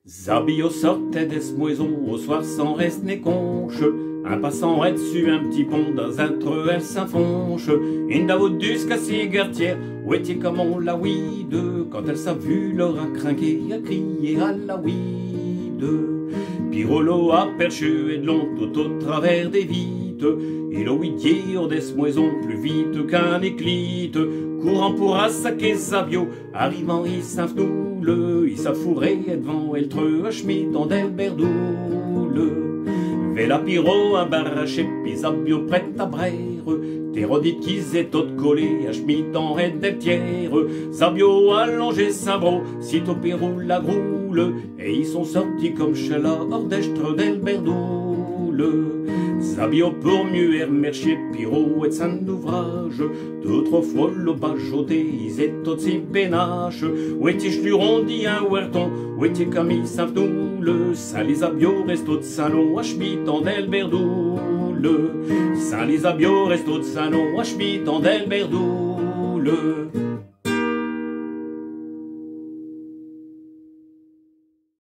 Zabio sortait des moisons au soir sans reste né conche. Un passant est dessus un petit pont dans un treu elle s'infonche. Une davodus cassigartière, où était comme on la weed. Quand elle s'a vu l'aura crinqué, a crié à la weed. Pirolo a perché et de long tout au travers des vites. Il a ouïdié hors des moisons plus vite qu'un éclite. Courant pour assaquer Zabio, arrivant il s'infnoule. Il s'affourrait devant elle treux à schmitt en del berdoule. Vela piro un barraché, pis Zabio prête à braire. Thérodite qui s'est tout collé à schmitt en raide del tiers. Zabio a longé Saint-Bro, sitôt Pérou la groule. Et ils sont sortis comme chala hors d'estre del berdoule. Zabio pour mieux mercier Piro et saint ouvrage. D'autres fois le bajoté, ils étaient aussi pénaches. Où est-il lurondi un huerton, où est-il Camille Saint-Noule. Saint-Lisabio reste au salon à schmitt en del berdoule. Saint-Lisabio reste au salon à schmitt en del berdoule.